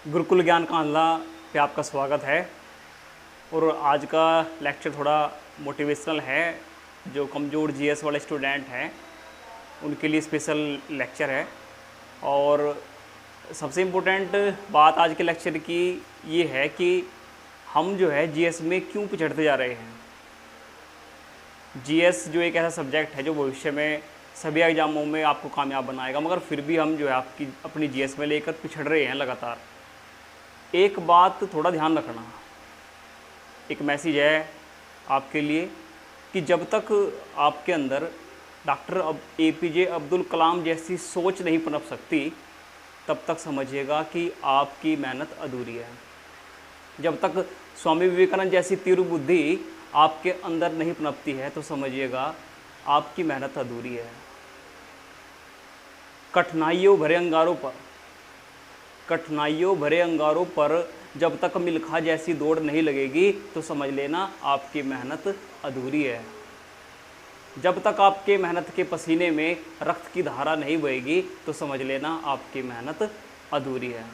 गुरुकुल ज्ञान कांधला पे आपका स्वागत है। और आज का लेक्चर थोड़ा मोटिवेशनल है। जो कमज़ोर जीएस वाले स्टूडेंट हैं उनके लिए स्पेशल लेक्चर है। और सबसे इम्पोर्टेंट बात आज के लेक्चर की ये है कि हम जो है जीएस में क्यों पिछड़ते जा रहे हैं। जीएस जो एक ऐसा सब्जेक्ट है जो भविष्य में सभी एग्जामों में आपको कामयाब बनाएगा, मगर फिर भी हम जो है अपनी जीएस में लेकर पिछड़ रहे हैं लगातार। एक बात थोड़ा ध्यान रखना, एक मैसेज है आपके लिए कि जब तक आपके अंदर डॉक्टर एपीजे अब्दुल कलाम जैसी सोच नहीं पनप सकती तब तक समझिएगा कि आपकी मेहनत अधूरी है। जब तक स्वामी विवेकानंद जैसी तीव्र बुद्धि आपके अंदर नहीं पनपती है तो समझिएगा आपकी मेहनत अधूरी है। कठिनाइयों भरे अंगारों पर जब तक मिल्खा जैसी दौड़ नहीं लगेगी तो समझ लेना आपकी मेहनत अधूरी है। जब तक आपके मेहनत के पसीने में रक्त की धारा नहीं बहेगी तो समझ लेना आपकी मेहनत अधूरी है।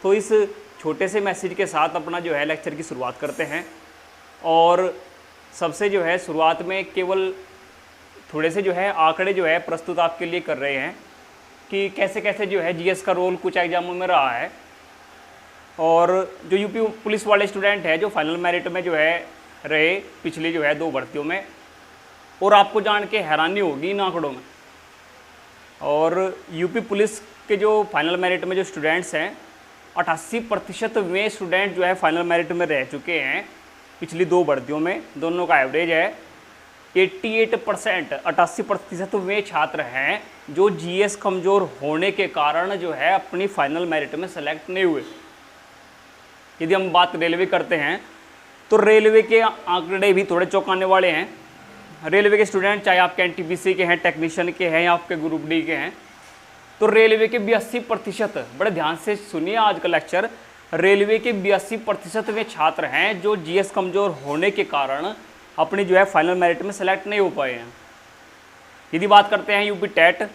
तो इस छोटे से मैसेज के साथ अपना जो है लेक्चर की शुरुआत करते हैं। और सबसे जो है शुरुआत में केवल थोड़े से जो है आंकड़े जो है प्रस्तुत आपके लिए कर रहे हैं कि कैसे कैसे जो है जीएस का रोल कुछ एग्जामों में रहा है। और जो यूपी पुलिस वाले स्टूडेंट है जो फाइनल मेरिट में जो है रहे पिछली जो है 2 भर्तियों में, और आपको जान के हैरानी होगी इन आंकड़ों में। और यूपी पुलिस के जो फाइनल मेरिट में जो स्टूडेंट्स हैं 88% वे स्टूडेंट जो है फाइनल मेरिट में रह चुके हैं पिछली 2 भर्तियों में। दोनों का एवरेज है 88%। 88% वे छात्र हैं जो जीएस कमज़ोर होने के कारण जो है अपनी फाइनल मेरिट में सेलेक्ट नहीं हुए। यदि हम बात रेलवे करते हैं तो रेलवे के आंकड़े भी थोड़े चौंकाने वाले हैं। रेलवे के स्टूडेंट चाहे आपके एनटीपीसी के हैं, टेक्नीशियन के हैं या आपके ग्रुप डी के हैं, तो रेलवे के 82%, बड़े ध्यान से सुनिए आज का लेक्चर, रेलवे के 82% वे छात्र हैं जो जीएस कमज़ोर होने के कारण अपनी जो है फाइनल मेरिट में सेलेक्ट नहीं हो पाए हैं। यदि बात करते हैं यूपी टेट,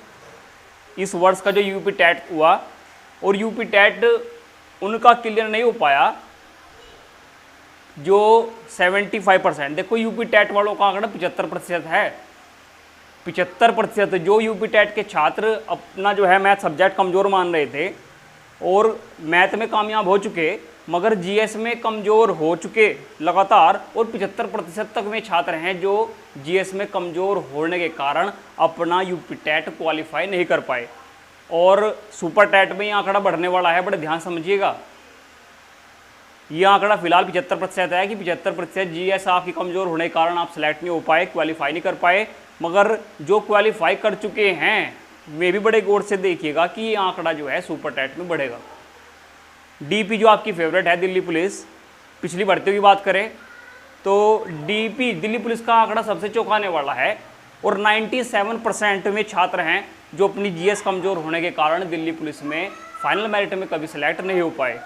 इस वर्ष का जो यूपी टेट हुआ और यूपी टेट उनका क्लियर नहीं हो पाया जो 75%। देखो यूपी टेट वालों का आंकड़ा 75% है। 75% जो यूपी टेट के छात्र अपना जो है मैथ सब्जेक्ट कमज़ोर मान रहे थे और मैथ में कामयाब हो चुके मगर जीएस में कमज़ोर हो चुके लगातार, और 75% तक वे छात्र हैं जो जीएस में कमज़ोर होने के कारण अपना यूपी टेट क्वालिफाई नहीं कर पाए। और सुपर टेट में ये आंकड़ा बढ़ने वाला है, बड़े ध्यान समझिएगा। ये आंकड़ा फिलहाल 75% है कि 75% जीएस आपकी कमज़ोर होने के कारण आप सेलेक्ट नहीं हो पाए, क्वालिफाई नहीं कर पाए। मगर जो क्वालिफाई कर चुके हैं वे भी बड़े गौर से देखिएगा कि ये आंकड़ा जो है सुपर टेट में बढ़ेगा। डीपी जो आपकी फेवरेट है दिल्ली पुलिस, पिछली भर्तियों की बात करें तो डीपी दिल्ली पुलिस का आंकड़ा सबसे चौंकाने वाला है। और 97% में छात्र हैं जो अपनी जीएस कमज़ोर होने के कारण दिल्ली पुलिस में फाइनल मेरिट में कभी सेलेक्ट नहीं हो पाए।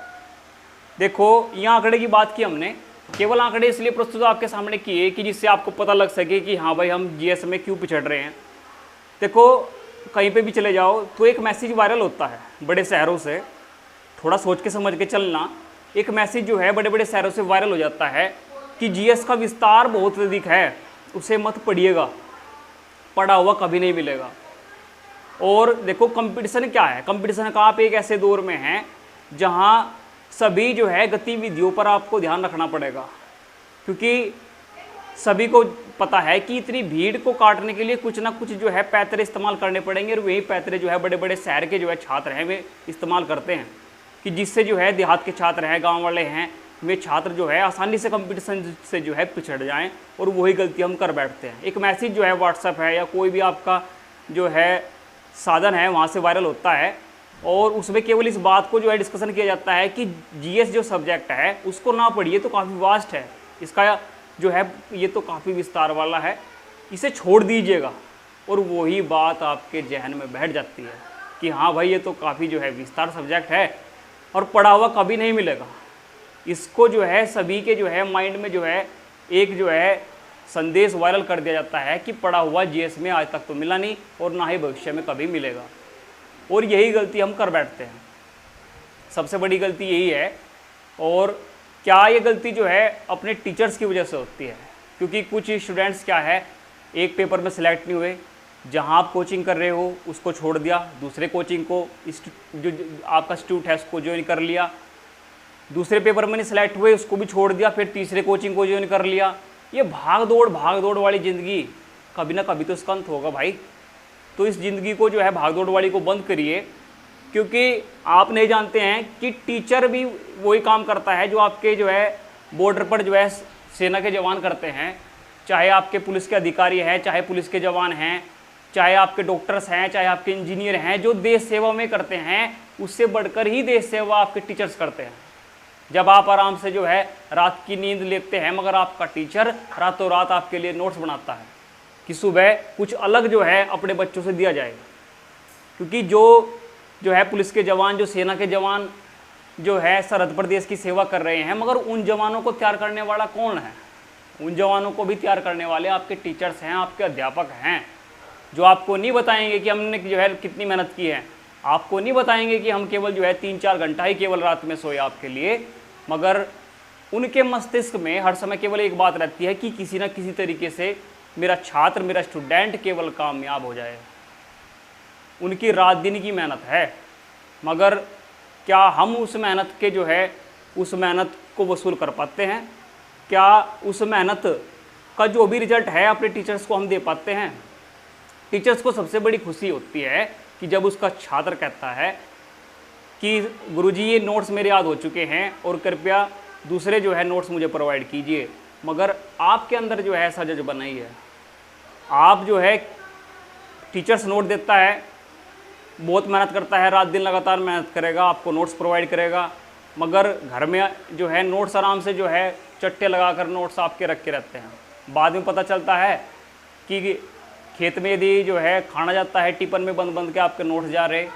देखो ये आंकड़े की बात की हमने, केवल आंकड़े इसलिए प्रस्तुत आपके सामने किए कि जिससे आपको पता लग सके कि हाँ भाई हम जीएस में क्यों पिछड़ रहे हैं। देखो कहीं पे भी चले जाओ तो एक मैसेज वायरल होता है बड़े शहरों से, थोड़ा सोच के समझ के चलना। एक मैसेज जो है बड़े बड़े शहरों से वायरल हो जाता है कि जीएस का विस्तार बहुत अधिक है, उसे मत पढ़िएगा, पढ़ा हुआ कभी नहीं मिलेगा। और देखो कंपटीशन क्या है, कंपटीशन का आप एक ऐसे दौर में हैं जहाँ सभी जो है गतिविधियों पर आपको ध्यान रखना पड़ेगा, क्योंकि सभी को पता है कि इतनी भीड़ को काटने के लिए कुछ ना कुछ जो है पैतरे इस्तेमाल करने पड़ेंगे। और वही पैतरे जो है बड़े बड़े शहर के जो है छात्र हैं वे इस्तेमाल करते हैं कि जिससे जो है देहात के छात्र हैं, गांव वाले हैं, वे छात्र जो है आसानी से कंपटीशन से जो है पिछड़ जाएं और वही गलती हम कर बैठते हैं। एक मैसेज जो है व्हाट्सएप है या कोई भी आपका जो है साधन है वहाँ से वायरल होता है और उसमें केवल इस बात को जो है डिस्कशन किया जाता है कि जीएस जो सब्जेक्ट है उसको ना पढ़िए, तो काफ़ी वास्ट है, इसका जो है ये तो काफ़ी विस्तार वाला है, इसे छोड़ दीजिएगा। और वही बात आपके जहन में बैठ जाती है कि हाँ भाई ये तो काफ़ी जो है विस्तार सब्जेक्ट है और पढ़ा हुआ कभी नहीं मिलेगा। इसको जो है सभी के जो है माइंड में जो है एक जो है संदेश वायरल कर दिया जाता है कि पढ़ा हुआ जीएस में आज तक तो मिला नहीं और ना ही भविष्य में कभी मिलेगा। और यही गलती हम कर बैठते हैं। सबसे बड़ी गलती यही है। और क्या ये गलती जो है अपने टीचर्स की वजह से होती है, क्योंकि कुछ स्टूडेंट्स क्या है, एक पेपर में सिलेक्ट नहीं हुए, जहां आप कोचिंग कर रहे हो उसको छोड़ दिया, दूसरे कोचिंग को जो आपका इंस्टीट्यूट है उसको ज्वाइन कर लिया, दूसरे पेपर में नहीं सिलेक्ट हुए उसको भी छोड़ दिया, फिर तीसरे कोचिंग को ज्वाइन कर लिया। ये भाग दौड़ वाली ज़िंदगी कभी ना कभी तो इसका अंत होगा भाई। तो इस ज़िंदगी को जो है भाग दौड़ वाली को बंद करिए, क्योंकि आप नहीं जानते हैं कि टीचर भी वही काम करता है जो आपके जो है बॉर्डर पर जो है सेना के जवान करते हैं। चाहे आपके पुलिस के अधिकारी हैं, चाहे पुलिस के जवान हैं, चाहे आपके डॉक्टर्स हैं, चाहे आपके इंजीनियर हैं, जो देश सेवा में करते हैं, उससे बढ़कर ही देश सेवा आपके टीचर्स करते हैं। जब आप आराम से जो है रात की नींद लेते हैं, मगर आपका टीचर रातों रात आपके लिए नोट्स बनाता है कि सुबह कुछ अलग जो है अपने बच्चों से दिया जाएगा। क्योंकि जो है पुलिस के जवान, जो सेना के जवान जो है सरहद पर देश की सेवा कर रहे हैं, मगर उन जवानों को तैयार करने वाला कौन है? उन जवानों को भी तैयार करने वाले आपके टीचर्स हैं, आपके अध्यापक हैं, जो आपको नहीं बताएंगे कि हमने जो है कितनी मेहनत की है, आपको नहीं बताएंगे कि हम केवल जो है 3-4 घंटा ही केवल रात में सोए आपके लिए, मगर उनके मस्तिष्क में हर समय केवल एक बात रहती है कि किसी न किसी तरीके से मेरा छात्र, मेरा स्टूडेंट केवल कामयाब हो जाए। उनकी रात दिन की मेहनत है, मगर क्या हम उस मेहनत के जो है उस मेहनत को वसूल कर पाते हैं? क्या उस मेहनत का जो भी रिजल्ट है अपने टीचर्स को हम दे पाते हैं? टीचर्स को सबसे बड़ी खुशी होती है कि जब उसका छात्र कहता है कि गुरुजी ये नोट्स मेरे याद हो चुके हैं और कृपया दूसरे जो है नोट्स मुझे प्रोवाइड कीजिए। मगर आपके अंदर जो है ऐसा जज्बा नहीं है। आप जो है टीचर्स नोट देता है, बहुत मेहनत करता है, रात दिन लगातार मेहनत करेगा, आपको नोट्स प्रोवाइड करेगा, मगर घर में जो है नोट्स आराम से जो है चट्टे लगाकर नोट्स आपके रख के रहते हैं। बाद में पता चलता है कि खेत में यदि जो है खाना जाता है टिफिन में बंद बंद के आपके नोट्स जा रहे,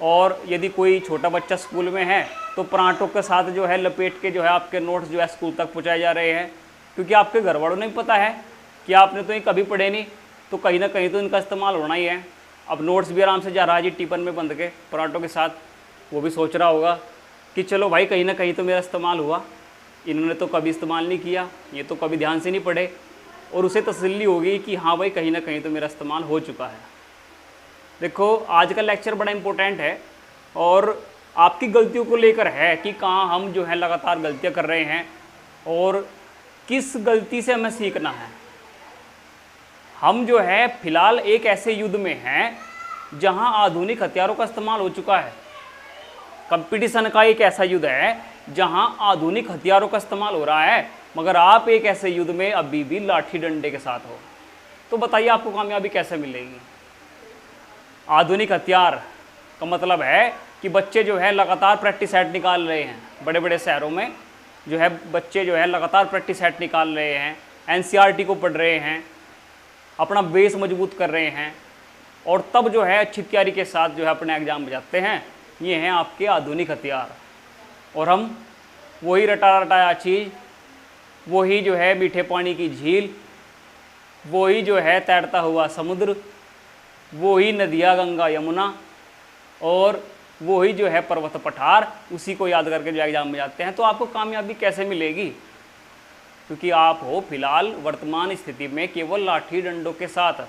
और यदि कोई छोटा बच्चा स्कूल में है तो परांठों के साथ जो है लपेट के जो है आपके नोट्स जो है स्कूल तक पहुंचाए जा रहे हैं, क्योंकि आपके घर वालों ने भी पता है कि आपने तो ये कभी पढ़े नहीं, तो कहीं ना कहीं तो इनका इस्तेमाल होना ही है। अब नोट्स भी आराम से जा रहा है जी टिफिन में बंद के परांठों के साथ, वो भी सोच रहा होगा कि चलो भाई कहीं ना कहीं तो मेरा इस्तेमाल हुआ, इन्होंने तो कभी इस्तेमाल नहीं किया, ये तो कभी ध्यान से नहीं पढ़े, और उसे तसल्ली होगी कि हाँ भाई कहीं ना कहीं तो मेरा इस्तेमाल हो चुका है। देखो आज का लेक्चर बड़ा इम्पोर्टेंट है और आपकी गलतियों को लेकर है कि कहाँ हम जो है लगातार गलतियाँ कर रहे हैं और किस गलती से हमें सीखना है। हम जो है फिलहाल एक ऐसे युद्ध में हैं जहाँ आधुनिक हथियारों का इस्तेमाल हो चुका है। कंपटीशन का एक ऐसा युद्ध है जहाँ आधुनिक हथियारों का इस्तेमाल हो रहा है, मगर आप एक ऐसे युद्ध में अभी भी लाठी डंडे के साथ हो। तो बताइए आपको कामयाबी कैसे मिलेगी? आधुनिक हथियार का मतलब है कि बच्चे जो है लगातार प्रैक्टिस सेट निकाल रहे हैं। बड़े बड़े शहरों में जो है बच्चे जो है लगातार प्रैक्टिस सेट निकाल रहे हैं, एनसीईआरटी को पढ़ रहे हैं, अपना बेस मजबूत कर रहे हैं, और तब जो है अच्छी तैयारी के साथ जो है अपने एग्ज़ाम बजाते हैं। ये हैं आपके आधुनिक हथियार। और हम वही रटा रटाया चीज़, वही जो है मीठे पानी की झील, वही जो है तैरता हुआ समुद्र, वही नदियाँ गंगा यमुना, और वही जो है पर्वत पठार, उसी को याद करके जो एग्जाम में जाते हैं। तो आपको कामयाबी कैसे मिलेगी? क्योंकि आप हो फिलहाल वर्तमान स्थिति में केवल लाठी डंडों के साथ,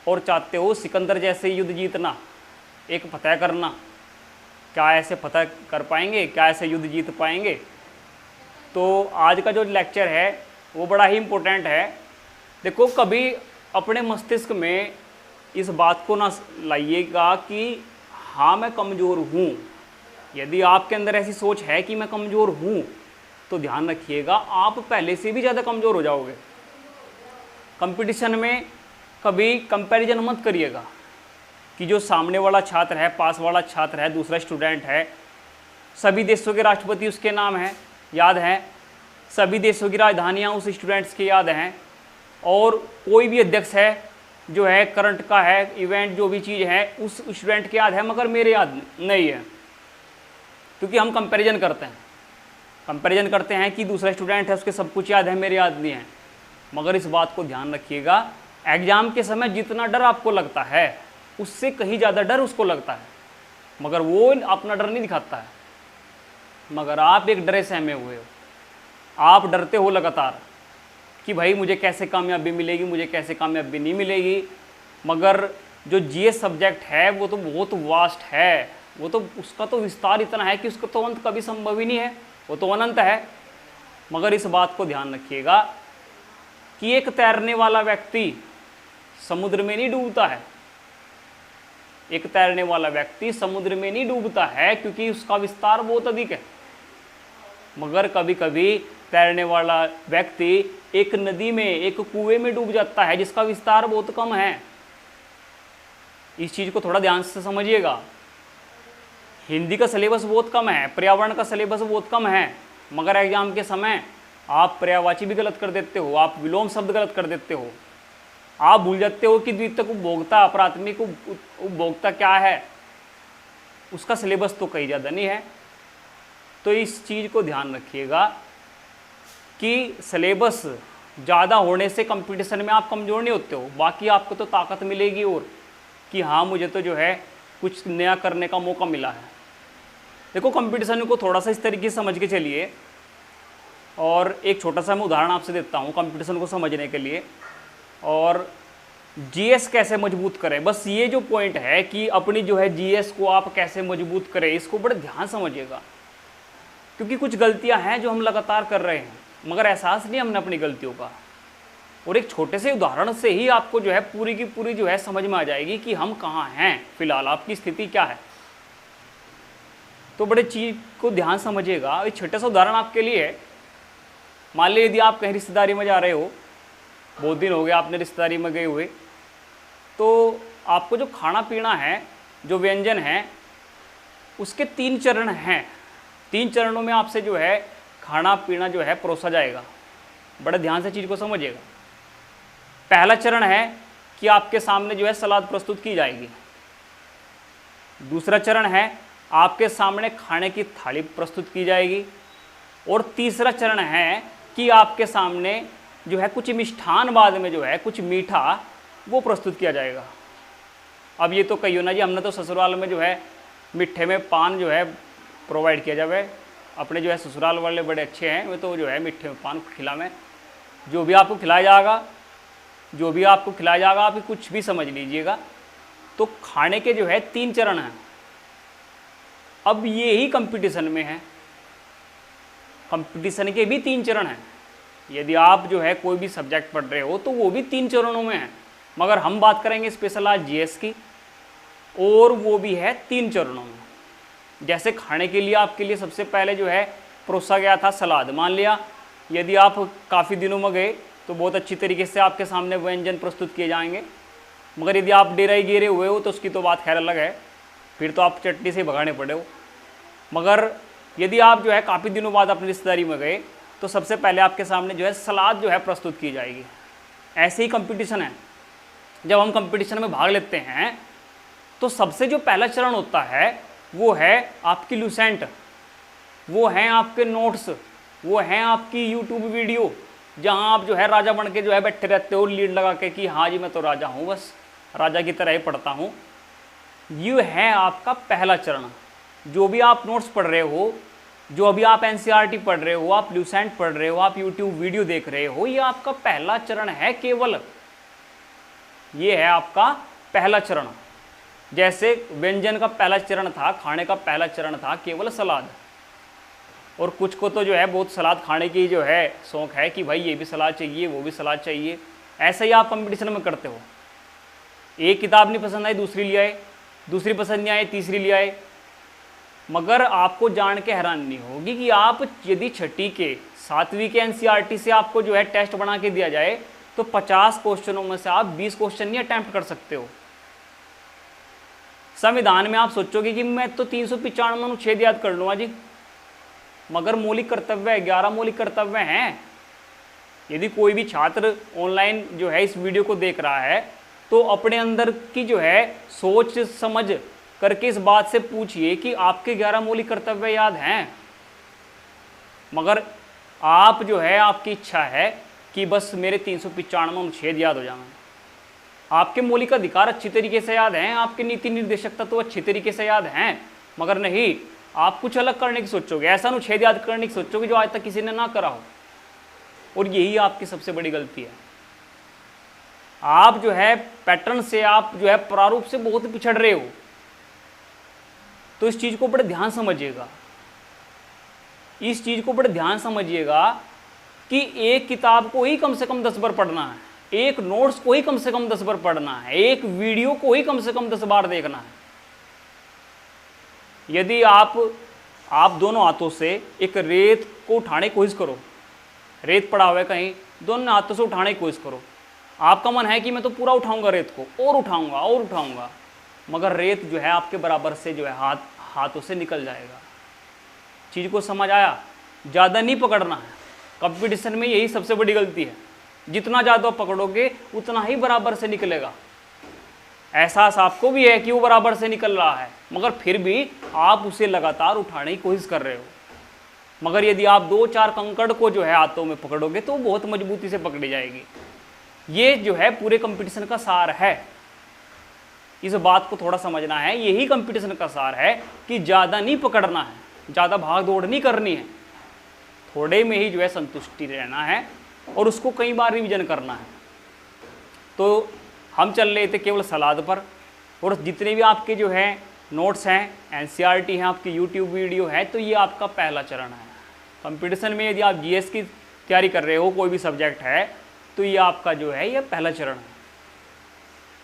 और चाहते हो सिकंदर जैसे युद्ध जीतना, एक फतह करना। क्या ऐसे फतह कर पाएंगे? क्या ऐसे युद्ध जीत पाएंगे? तो आज का जो लेक्चर है वो बड़ा ही इम्पोर्टेंट है। देखो कभी अपने मस्तिष्क में इस बात को ना लाइएगा कि हाँ मैं कमज़ोर हूँ। यदि आपके अंदर ऐसी सोच है कि मैं कमज़ोर हूँ, तो ध्यान रखिएगा आप पहले से भी ज़्यादा कमज़ोर हो जाओगे। कंपटीशन में कभी कंपैरिजन मत करिएगा कि जो सामने वाला छात्र है, पास वाला छात्र है, दूसरा स्टूडेंट है, सभी देशों के राष्ट्रपति उसके नाम हैं याद हैं, सभी देशों की राजधानियाँ उस स्टूडेंट्स के याद हैं, और कोई भी अध्यक्ष है जो है करंट का है इवेंट जो भी चीज़ है उस स्टूडेंट के याद है, मगर मेरे याद नहीं है। क्योंकि हम कंपैरिजन करते हैं कि दूसरा स्टूडेंट है उसके सब कुछ याद है, मेरे याद नहीं है। मगर इस बात को ध्यान रखिएगा, एग्ज़ाम के समय जितना डर आपको लगता है उससे कहीं ज़्यादा डर उसको लगता है। मगर वो अपना डर नहीं दिखाता है। मगर आप एक डरे सहमे हुए हो, आप डरते हो लगातार कि भाई मुझे कैसे कामयाबी मिलेगी, मुझे कैसे कामयाबी नहीं मिलेगी। मगर जो जीएस सब्जेक्ट है वो तो बहुत वास्ट है, वो तो उसका तो विस्तार इतना है कि उसका तो अंत कभी संभव ही नहीं है, वो तो अनंत है। मगर इस बात को ध्यान रखिएगा कि एक तैरने वाला व्यक्ति समुद्र में नहीं डूबता है, एक तैरने वाला व्यक्ति समुद्र में नहीं डूबता है क्योंकि उसका विस्तार बहुत अधिक है। मगर कभी कभी तैरने वाला व्यक्ति एक नदी में, एक कुएं में डूब जाता है जिसका विस्तार बहुत कम है। इस चीज़ को थोड़ा ध्यान से समझिएगा। हिंदी का सिलेबस बहुत कम है, पर्यावरण का सिलेबस बहुत कम है, मगर एग्जाम के समय आप पर्यायवाची भी गलत कर देते हो, आप विलोम शब्द गलत कर देते हो, आप भूल जाते हो कि द्वितीयक उपभोक्ता, प्राथमिक उपभोक्ता क्या है, उसका सिलेबस तो कहीं ज़्यादा नहीं है। तो इस चीज़ को ध्यान रखिएगा कि सिलेबस ज़्यादा होने से कंपटीशन में आप कमज़ोर नहीं होते हो, बाकी आपको तो ताकत मिलेगी और कि हाँ मुझे तो जो है कुछ नया करने का मौका मिला है। देखो कंपटीशन को थोड़ा सा इस तरीके से समझ के चलिए, और एक छोटा सा मैं उदाहरण आपसे देता हूँ कंपटीशन को समझने के लिए। और जीएस कैसे मजबूत करें, बस ये जो पॉइंट है कि अपनी जो है जीएस को आप कैसे मजबूत करें, इसको बड़े ध्यान समझिएगा। क्योंकि कुछ गलतियां हैं जो हम लगातार कर रहे हैं मगर एहसास नहीं हमने अपनी गलतियों का। और एक छोटे से उदाहरण से ही आपको जो है पूरी की पूरी जो है समझ में आ जाएगी कि हम कहाँ हैं, फिलहाल आपकी स्थिति क्या है। तो बड़े चीज़ को ध्यान समझिएगा। एक छोटा सा उदाहरण आपके लिए है। मान लीजिए यदि आप कहीं रिश्तेदारी में जा रहे हो, बहुत दिन हो गए आपने रिश्तेदारी में गए हुए, तो आपको जो खाना पीना है, जो व्यंजन है, उसके 3 चरण हैं। 3 चरणों में आपसे जो है खाना पीना जो है परोसा जाएगा। बड़े ध्यान से चीज़ को समझिएगा। पहला चरण है कि आपके सामने जो है सलाद प्रस्तुत की जाएगी। दूसरा चरण है आपके सामने खाने की थाली प्रस्तुत की जाएगी। और तीसरा चरण है कि आपके सामने जो है कुछ मिष्ठान, बाद में जो है कुछ मीठा वो प्रस्तुत किया जाएगा। अब ये तो कहियो ना जी हमने तो ससुराल में जो है मीठे में पान जो है प्रोवाइड किया जाए, अपने जो है ससुराल वाले बड़े अच्छे हैं, वे तो जो है मीठे में पान खिलावें। जो भी आपको खिलाया जाएगा, जो भी आपको खिलाया जाएगा, आप कुछ भी समझ लीजिएगा। तो खाने के जो है 3 चरण हैं। अब ये ही कंपटीशन में है, कंपटीशन के भी 3 चरण हैं। यदि आप जो है कोई भी सब्जेक्ट पढ़ रहे हो तो वो भी 3 चरणों में है, मगर हम बात करेंगे स्पेशल आज जीएस की, और वो भी है 3 चरणों में। जैसे खाने के लिए आपके लिए सबसे पहले जो है परोसा गया था सलाद। मान लिया यदि आप काफ़ी दिनों में गए तो बहुत अच्छी तरीके से आपके सामने व्यंजन प्रस्तुत किए जाएंगे, मगर यदि आप डेरा ही गिरे हुए हो तो उसकी तो बात खैर अलग है, फिर तो आप चटनी से भगाने पड़े हो। मगर यदि आप जो है काफ़ी दिनों बाद अपनी रिश्तेदारी में गए तो सबसे पहले आपके सामने जो है सलाद जो है प्रस्तुत की जाएगी। ऐसे ही कंपटीशन है। जब हम कंपटीशन में भाग लेते हैं तो सबसे जो पहला चरण होता है वो है आपकी लुसेंट, वो हैं आपके नोट्स, वो हैं आपकी यूट्यूब वीडियो, जहां आप जो है राजा बन के जो है बैठे रहते हो लीड लगा के कि हाँ जी मैं तो राजा हूँ, बस राजा की तरह ही पढ़ता हूँ। ये है आपका पहला चरण। जो भी आप नोट्स पढ़ रहे हो, जो अभी आप एनसीईआरटी पढ़ रहे हो, आप लुसेंट पढ़ रहे हो, आप यूट्यूब वीडियो देख रहे हो, ये आपका पहला चरण है केवल। ये है आपका पहला चरण। जैसे व्यंजन का पहला चरण था, खाने का पहला चरण था केवल सलाद। और कुछ को तो जो है बहुत सलाद खाने की जो है शौक है कि भाई ये भी सलाद चाहिए, वो भी सलाद चाहिए। ऐसा ही आप कंपटीशन में करते हो। एक किताब नहीं पसंद आई दूसरी ले आए, दूसरी पसंद नहीं आई तीसरी ले आए। मगर आपको जान के हैरानी होगी कि आप यदि 6ठी के 7वीं के एनसीईआरटी से आपको जो है टेस्ट बना के दिया जाए तो 50 क्वेश्चनों में से आप 20 क्वेश्चन नहीं अटैम्प्ट कर सकते हो। संविधान में आप सोचोगे कि मैं तो 395 अनुच्छेद याद कर लूँगा जी, मगर मौलिक कर्तव्य 11 मौलिक कर्तव्य हैं। यदि कोई भी छात्र ऑनलाइन जो है इस वीडियो को देख रहा है तो अपने अंदर की जो है सोच समझ करके इस बात से पूछिए कि आपके 11 मौलिक कर्तव्य याद हैं। मगर आप जो है आपकी इच्छा है कि बस मेरे 395 अनुच्छेद याद हो जाए। आपके मौलिक अधिकार अच्छी तरीके से याद हैं, आपके नीति निर्देशक तत्व अच्छी तरीके से याद हैं, मगर नहीं, आप कुछ अलग करने की सोचोगे, ऐसा अनुच्छेद याद करने की सोचोगे जो आज तक किसी ने ना करा हो। और यही आपकी सबसे बड़ी गलती है। आप जो है पैटर्न से, आप जो है प्रारूप से बहुत पिछड़ रहे हो। तो इस चीज को बड़े ध्यान समझिएगा, इस चीज को बड़े ध्यान समझिएगा कि एक किताब को ही कम से कम 10 बार पढ़ना है, एक नोट्स को ही कम से कम 10 बार पढ़ना है, एक वीडियो को ही कम से कम 10 बार देखना है। यदि आप दोनों हाथों से एक रेत को उठाने की कोशिश करो, रेत पड़ा हुआ है कहीं, दोनों हाथों से उठाने की कोशिश करो, आपका मन है कि मैं तो पूरा उठाऊंगा रेत को, और उठाऊंगा और उठाऊंगा, मगर रेत जो है आपके बराबर से जो है हाथों से निकल जाएगा। चीज़ को समझ आया? ज़्यादा नहीं पकड़ना है। कंपटीशन में यही सबसे बड़ी गलती है, जितना ज़्यादा पकड़ोगे उतना ही बराबर से निकलेगा। एहसास आपको भी है कि वो बराबर से निकल रहा है, मगर फिर भी आप उसे लगातार उठाने की कोशिश कर रहे हो। मगर यदि आप 2-4 कंकड़ को जो है हाथों में पकड़ोगे तो बहुत मजबूती से पकड़ी जाएगी। ये जो है पूरे कंपटीशन का सार है। इस बात को थोड़ा समझना है, यही कंपटीशन का सार है कि ज़्यादा नहीं पकड़ना है, ज़्यादा भाग दौड़ नहीं करनी है, थोड़े में ही जो है संतुष्टि रहना है और उसको कई बार रिवीजन करना है। तो हम चल रहे थे केवल सलाद पर, और जितने भी आपके जो है नोट्स हैं, एनसीईआरटी हैं, आपकी यूट्यूब वीडियो है, तो ये आपका पहला चरण है। कंपटीशन में यदि आप जीएस की तैयारी कर रहे हो, कोई भी सब्जेक्ट है, तो ये आपका जो है ये पहला चरण है।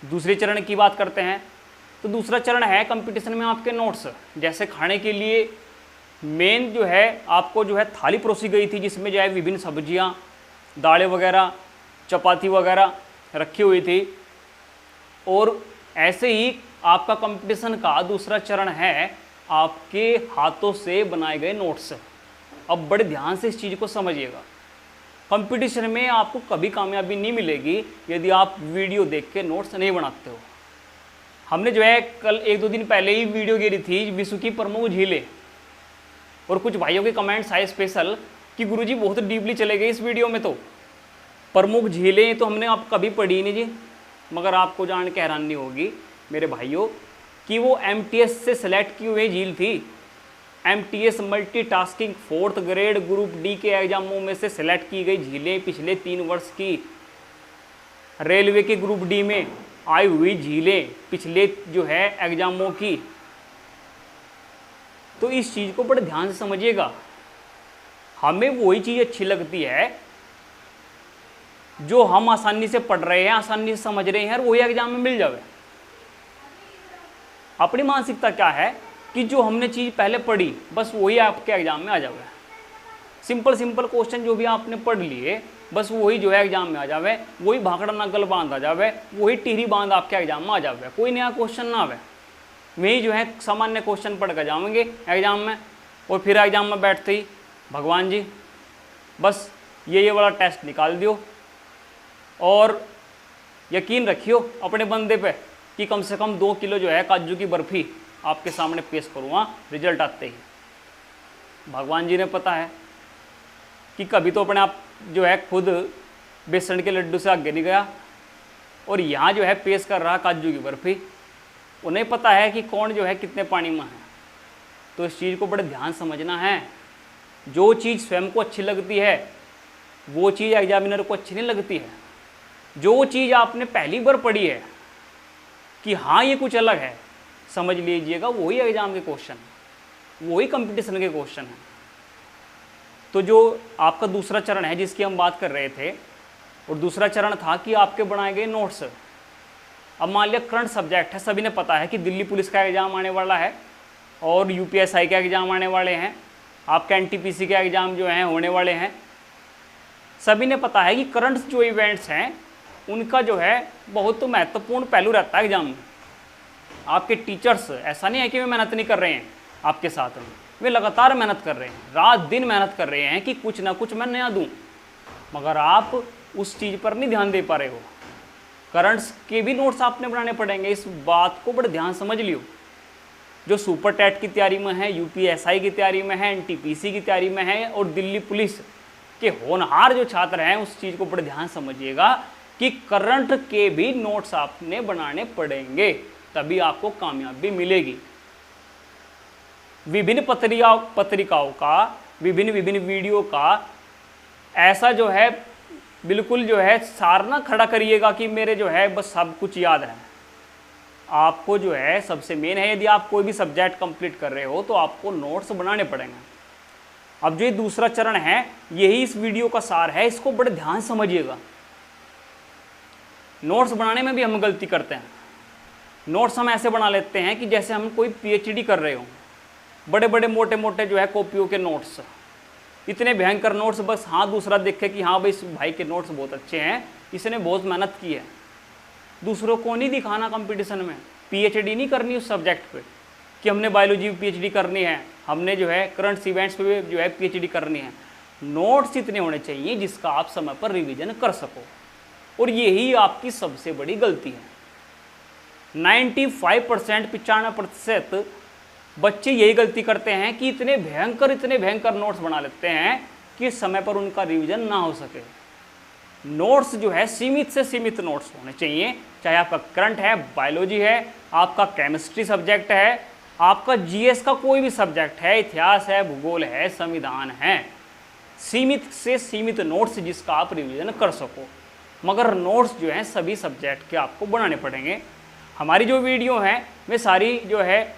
दूसरे चरण की बात करते हैं, तो दूसरा चरण है कंपटीशन में आपके नोट्स। जैसे खाने के लिए मेन जो है आपको जो है थाली परोसी गई थी, जिसमें जो है विभिन्न सब्जियाँ, दालें वगैरह, चपाती वगैरह रखी हुई थी, और ऐसे ही आपका कंपटीशन का दूसरा चरण है आपके हाथों से बनाए गए नोट्स। अब बड़े ध्यान से इस चीज़ को समझिएगा। कंपटीशन में आपको कभी कामयाबी नहीं मिलेगी यदि आप वीडियो देख के नोट्स नहीं बनाते हो। हमने जो है कल 1-2 दिन पहले ही वीडियो गिरी थी विश्व की प्रमुख झीलें, और कुछ भाइयों के कमेंट्स आए स्पेशल कि गुरुजी बहुत डीपली चले गए इस वीडियो में। तो प्रमुख झीलें तो हमने आप कभी पढ़ी नहीं जी, मगर आपको जान के हैरानी होगी मेरे भाइयों कि वो एमटीएस से सेलेक्ट की हुई झील थी। MTS multitasking 4th grade group D के एग्जामों में से सेलेक्ट की गई झीलें, पिछले 3 वर्ष की रेलवे के ग्रुप डी में आई हुई झीलें, पिछले जो है एग्जामों की। तो इस चीज़ को बड़े ध्यान से समझिएगा। हमें वही चीज़ अच्छी लगती है जो हम आसानी से पढ़ रहे हैं, आसानी से समझ रहे हैं, और वही एग्जाम में मिल जावे। अपनी मानसिकता क्या है कि जो हमने चीज़ पहले पढ़ी बस वही आपके एग्जाम में आ जावे। सिंपल क्वेश्चन जो भी आपने पढ़ लिए बस वही जो है एग्जाम में आ जावे, वही भाखड़ा नकल बांध आ जावे, वही टिहरी बांध आपके एग्जाम में आ जावे, कोई नया क्वेश्चन ना आवे। वही जो है सामान्य क्वेश्चन पढ़ कर जाएंगे एग्जाम में, और फिर एग्जाम में बैठते ही भगवान जी बस ये वाला टेस्ट निकाल दियो, और यकीन रखियो अपने बंदे पे कि कम से कम 2 किलो जो है काजू की बर्फ़ी आपके सामने पेश करूँगा रिजल्ट आते ही। भगवान जी ने पता है कि कभी तो अपने आप जो है खुद बेसन के लड्डू से आगे नहीं गया, और यहाँ जो है पेश कर रहा काजू की बर्फ़ी। उन्हें पता है कि कौन जो है कितने पानी में है। तो इस चीज़ को बड़े ध्यान समझना है। जो चीज़ स्वयं को अच्छी लगती है वो चीज़ एग्जामिनर को अच्छी नहीं लगती है। जो चीज़ आपने पहली बार पढ़ी है कि हाँ ये कुछ अलग है, समझ लीजिएगा वही एग्जाम के क्वेश्चन, वही कंपटीशन के क्वेश्चन है। तो जो आपका दूसरा चरण है जिसकी हम बात कर रहे थे, और दूसरा चरण था कि आपके बनाए गए नोट्स। अब मान लिया करंट सब्जेक्ट है, सभी ने पता है कि दिल्ली पुलिस का एग्ज़ाम आने वाला है और यूपीएसआई के एग्ज़ाम आने वाले हैं, आपके एनटीपीसी के एग्ज़ाम जो हैं होने वाले हैं। सभी ने पता है कि करंट जो इवेंट्स हैं उनका जो है बहुत तो महत्वपूर्ण पहलू रहता है एग्जाम में। आपके टीचर्स ऐसा नहीं है कि वे मेहनत नहीं कर रहे हैं आपके साथ में, वे लगातार मेहनत कर रहे हैं, रात दिन मेहनत कर रहे हैं कि कुछ ना कुछ मैं नया दूं, मगर आप उस चीज़ पर नहीं ध्यान दे पा रहे हो। करंट्स के भी नोट्स आपने बनाने पड़ेंगे, इस बात को बड़े ध्यान समझ लियो। जो सुपर टेट की तैयारी में है, यूपीएसआई की तैयारी में है, एनटीपीसी की तैयारी में है, और दिल्ली पुलिस के होनहार जो छात्र हैं उस चीज़ को बड़े ध्यान समझिएगा कि करंट के भी नोट्स आपने बनाने पड़ेंगे, तभी आपको कामयाबी मिलेगी। विभिन्न पत्रिकाओं का, विभिन्न वीडियो का ऐसा जो है बिल्कुल जो है सार ना खड़ा करिएगा कि मेरे जो है बस सब कुछ याद है। आपको जो है सबसे मेन है, यदि आप कोई भी सब्जेक्ट कंप्लीट कर रहे हो तो आपको नोट्स बनाने पड़ेंगे। अब जो ये दूसरा चरण है, यही इस वीडियो का सार है, इसको बड़े ध्यान समझिएगा। नोट्स बनाने में भी हम गलती करते हैं। नोट्स हम ऐसे बना लेते हैं कि जैसे हम कोई पीएचडी कर रहे हो, बड़े बड़े मोटे मोटे जो है कॉपियों के नोट्स, इतने भयंकर नोट्स, बस हाँ दूसरा देखे कि हाँ भाई इस भाई के नोट्स बहुत अच्छे हैं, इसने बहुत मेहनत की है। दूसरों को नहीं दिखाना कंपटीशन में, पीएचडी नहीं करनी उस सब्जेक्ट पे कि हमने बायोलॉजी में पीएचडी करनी है, हमने जो है करंट इवेंट्स पे जो है पीएचडी करनी है। नोट्स इतने होने चाहिए जिसका आप समय पर रिवीजन कर सको, और यही आपकी सबसे बड़ी गलती है। 95% 95% बच्चे यही गलती करते हैं कि इतने भयंकर नोट्स बना लेते हैं कि समय पर उनका रिवीजन ना हो सके। नोट्स जो है सीमित से सीमित नोट्स होने चाहिए, चाहे आपका करंट है, बायोलॉजी है, आपका केमिस्ट्री सब्जेक्ट है, आपका जीएस का कोई भी सब्जेक्ट है, इतिहास है, भूगोल है, संविधान है। सीमित से सीमित नोट्स जिसका आप रिवीजन कर सको, मगर नोट्स जो हैं सभी सब्जेक्ट के आपको बनाने पड़ेंगे। हमारी जो वीडियो हैं वे सारी जो है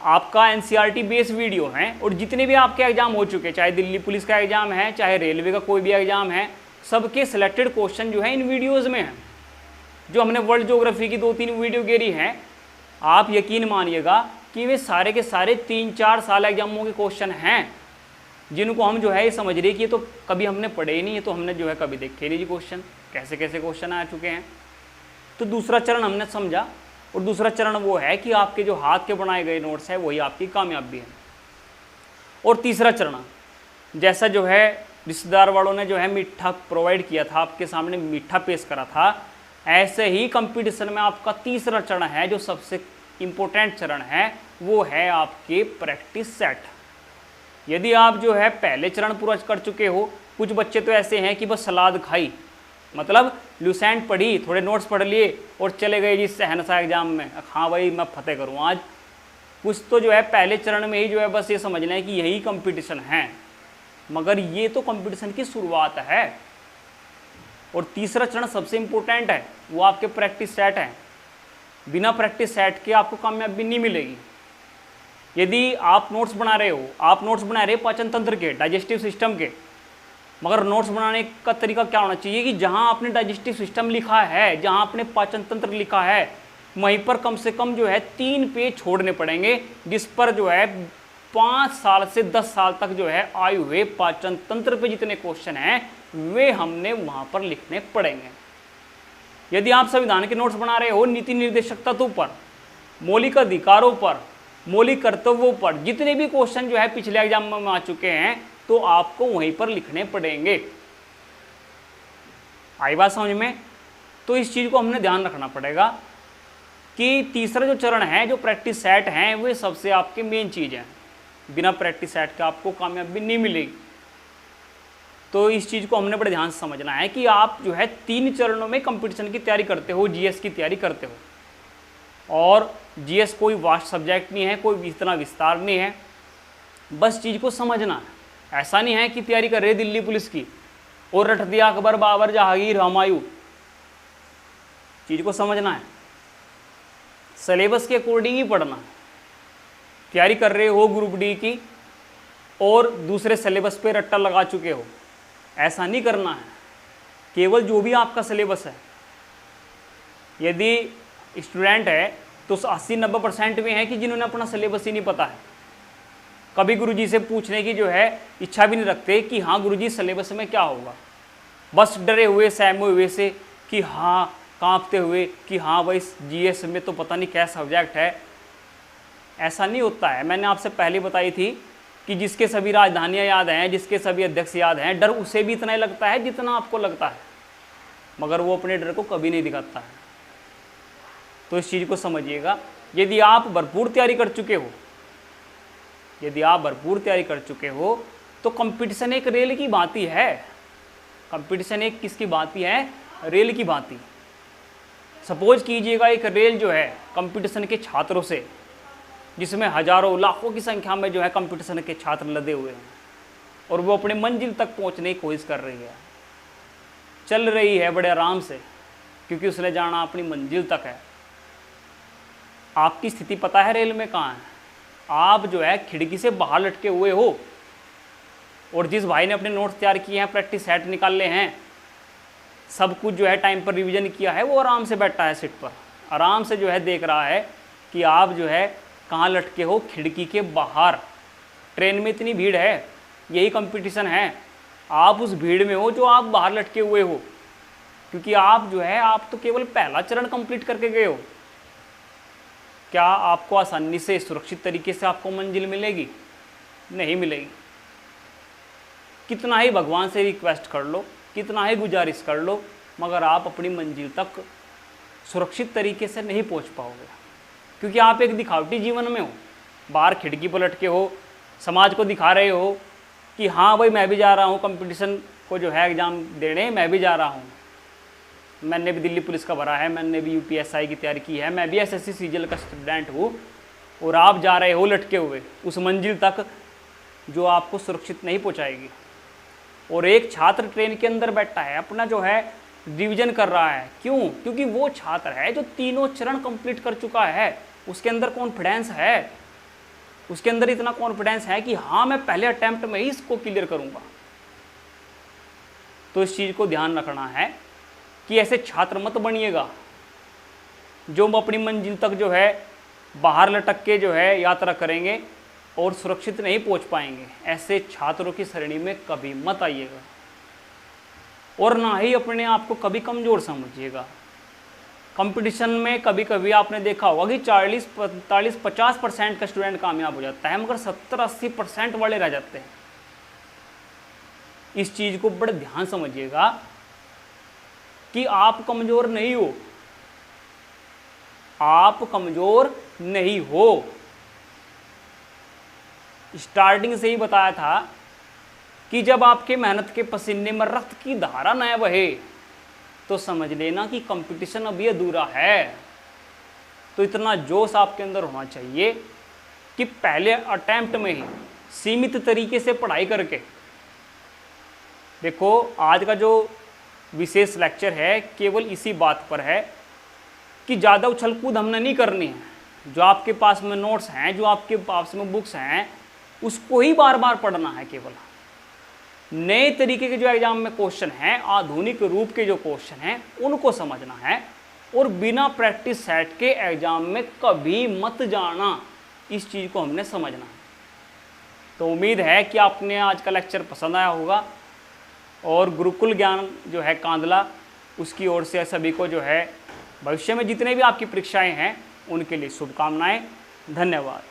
आपका एनसीईआरटी बेस्ड वीडियो हैं, और जितने भी आपके एग्जाम हो चुके, चाहे दिल्ली पुलिस का एग्जाम है, चाहे रेलवे का कोई भी एग्जाम है, सबके सिलेक्टेड क्वेश्चन जो है इन वीडियोस में हैं। जो हमने वर्ल्ड ज्योग्राफी की 2-3 वीडियो गेरी हैं, आप यकीन मानिएगा कि वे सारे के सारे 3-4 साल एग्जामों के क्वेश्चन हैं, जिनको हम जो है ये समझ रहे कि ये तो कभी हमने पढ़े ही नहीं, ये तो हमने जो है कभी देखे नहीं जी क्वेश्चन, कैसे कैसे क्वेश्चन आ चुके हैं। तो दूसरा चरण हमने समझा, और दूसरा चरण वो है कि आपके जो हाथ के बनाए गए नोट्स है वही आपकी कामयाबी है। और तीसरा चरण, जैसा जो है रिश्तेदार वालों ने जो है मीठा प्रोवाइड किया था, आपके सामने मीठा पेश करा था, ऐसे ही कंपटीशन में आपका तीसरा चरण है जो सबसे इम्पोर्टेंट चरण है, वो है आपके प्रैक्टिस सेट। यदि आप जो है पहले चरण पूरा कर चुके हो, कुछ बच्चे तो ऐसे हैं कि बस सलाद खाई, मतलब लुसेंट पढ़ी, थोड़े नोट्स पढ़ लिए और चले गए जी सहनसा एग्जाम में, हाँ भाई मैं फतेह करूँ आज। कुछ तो जो है पहले चरण में ही जो है बस ये समझ लें कि यही कंपटीशन है, मगर ये तो कंपटीशन की शुरुआत है। और तीसरा चरण सबसे इम्पोर्टेंट है, वो आपके प्रैक्टिस सेट है। बिना प्रैक्टिस सेट के आपको कामयाबी नहीं मिलेगी। यदि आप नोट्स बना रहे हो, आप नोट्स बना रहे हो पाचन तंत्र के, डाइजेस्टिव सिस्टम के, मगर नोट्स बनाने का तरीका क्या होना चाहिए कि जहां आपने डाइजेस्टिव सिस्टम लिखा है, जहां आपने पाचन तंत्र लिखा है, वहीं पर कम से कम जो है 3 पेज छोड़ने पड़ेंगे, जिस पर जो है 5 साल से 10 साल तक जो है आए हुए पाचन तंत्र पे जितने क्वेश्चन हैं वे हमने वहां पर लिखने पड़ेंगे। यदि आप संविधान के नोट्स बना रहे हो, नीति निर्देशक तत्वों पर, मौलिक अधिकारों पर, मौलिक कर्तव्यों पर जितने भी क्वेश्चन जो है पिछले एग्जाम में आ चुके हैं, तो आपको वहीं पर लिखने पड़ेंगे। आई बात समझ में? तो इस चीज़ को हमने ध्यान रखना पड़ेगा कि तीसरा जो चरण है, जो प्रैक्टिस सेट हैं, वे सबसे आपके मेन चीज़ हैं। बिना प्रैक्टिस सेट के आपको कामयाबी नहीं मिलेगी। तो इस चीज़ को हमने बड़े ध्यान से समझना है कि आप जो है 3 चरणों में कंपटीशन की तैयारी करते हो, जीएस की तैयारी करते हो। और जीएस कोई वास्ट सब्जेक्ट नहीं है, कोई इतना विस्तार नहीं है, बस चीज़ को समझना है। ऐसा नहीं है कि तैयारी कर रहे दिल्ली पुलिस की और रट दिया अकबर बाबर जहांगीर हुमायूं। चीज़ को समझना है, सिलेबस के अकॉर्डिंग ही पढ़ना है। तैयारी कर रहे हो ग्रुप डी की और दूसरे सिलेबस पे रट्टा लगा चुके हो, ऐसा नहीं करना है। केवल जो भी आपका सिलेबस है, यदि स्टूडेंट है तो 80-90% में है कि जिन्होंने अपना सिलेबस ही नहीं पता है, कभी गुरुजी से पूछने की जो है इच्छा भी नहीं रखते कि हाँ गुरुजी सिलेबस में क्या होगा, बस डरे हुए सहमे हुए से कि हाँ, कांपते हुए कि हाँ भाई जीएस में तो पता नहीं क्या सब्जेक्ट है। ऐसा नहीं होता है। मैंने आपसे पहले बताई थी कि जिसके सभी राजधानियाँ याद हैं, जिसके सभी अध्यक्ष याद हैं, डर उसे भी इतना ही लगता है जितना आपको लगता है, मगर वो अपने डर को कभी नहीं दिखाता है। तो इस चीज़ को समझिएगा। यदि आप भरपूर तैयारी कर चुके हो, यदि आप भरपूर तैयारी कर चुके हो तो कंपटीशन एक रेल की भांति है। कंपटीशन एक किसकी भांति है? रेल की भांति। सपोज कीजिएगा एक रेल जो है कंपटीशन के छात्रों से, जिसमें हजारों लाखों की संख्या में जो है कंपटीशन के छात्र लदे हुए हैं और वो अपने मंजिल तक पहुंचने की कोशिश कर रही है, चल रही है बड़े आराम से, क्योंकि उसने जाना अपनी मंजिल तक है। आपकी स्थिति पता है रेल में कहाँ है? आप जो है खिड़की से बाहर लटके हुए हो, और जिस भाई ने अपने नोट्स तैयार किए हैं, प्रैक्टिस सेट निकाले हैं, सब कुछ जो है टाइम पर रिवीजन किया है, वो आराम से बैठा है सीट पर, आराम से जो है देख रहा है कि आप जो है कहाँ लटके हो, खिड़की के बाहर। ट्रेन में इतनी भीड़ है, यही कंपटीशन है, आप उस भीड़ में हो जो आप बाहर लटके हुए हो, क्योंकि आप जो है आप तो केवल पहला चरण कंप्लीट करके गए हो। क्या आपको आसानी से सुरक्षित तरीके से आपको मंजिल मिलेगी? नहीं मिलेगी। कितना ही भगवान से रिक्वेस्ट कर लो, कितना ही गुजारिश कर लो, मगर आप अपनी मंजिल तक सुरक्षित तरीके से नहीं पहुंच पाओगे, क्योंकि आप एक दिखावटी जीवन में हो। बाहर खिड़की पर लटके हो, समाज को दिखा रहे हो कि हाँ भाई मैं भी जा रहा हूँ कंपटीशन को जो है एग्ज़ाम देने, मैं भी जा रहा हूँ, मैंने भी दिल्ली पुलिस का भरा है, मैंने भी यूपीएसआई की तैयारी की है, मैं भी एसएससी सीजीएल का स्टूडेंट हूँ, और आप जा रहे हो लटके हुए उस मंजिल तक जो आपको सुरक्षित नहीं पहुँचाएगी। और एक छात्र ट्रेन के अंदर बैठा है, अपना जो है रिवीजन कर रहा है। क्यों? क्योंकि वो छात्र है जो तीनों चरण कंप्लीट कर चुका है, उसके अंदर कॉन्फिडेंस है, उसके अंदर इतना कॉन्फिडेंस है कि हाँ मैं पहले अटेम्प्ट में ही इसको क्लियर करूँगा। तो इस चीज़ को ध्यान रखना है कि ऐसे छात्र मत बनिएगा जो अपनी मंजिल तक जो है बाहर लटक के जो है यात्रा करेंगे और सुरक्षित नहीं पहुंच पाएंगे। ऐसे छात्रों की श्रेणी में कभी मत आइएगा, और ना ही अपने आप को कभी कमज़ोर समझिएगा। कंपटीशन में कभी कभी आपने देखा होगा कि 40, 45, 50% का स्टूडेंट कामयाब हो जाता है, मगर 70-80% वाले रह जाते हैं। इस चीज़ को बड़े ध्यान समझिएगा कि आप कमज़ोर नहीं हो, आप कमज़ोर नहीं हो। स्टार्टिंग से ही बताया था कि जब आपके मेहनत के पसीने में रक्त की धारा न बहे तो समझ लेना कि कंपटीशन अभी अधूरा है। तो इतना जोश आपके अंदर होना चाहिए कि पहले अटेम्प्ट में ही सीमित तरीके से पढ़ाई करके, देखो आज का जो विशेष लेक्चर है केवल इसी बात पर है कि ज़्यादा उछल कूद हमने नहीं करनी है। जो आपके पास में नोट्स हैं, जो आपके पास में बुक्स हैं, उसको ही बार बार पढ़ना है। केवल नए तरीके के जो एग्जाम में क्वेश्चन हैं, आधुनिक रूप के जो क्वेश्चन हैं, उनको समझना है, और बिना प्रैक्टिस सेट के एग्जाम में कभी मत जाना। इस चीज़ को हमने समझना है। तो उम्मीद है कि आपने आज का लेक्चर पसंद आया होगा, और गुरुकुल ज्ञान जो है कांदला, उसकी ओर से सभी को जो है भविष्य में जितने भी आपकी परीक्षाएं हैं उनके लिए शुभकामनाएं। धन्यवाद।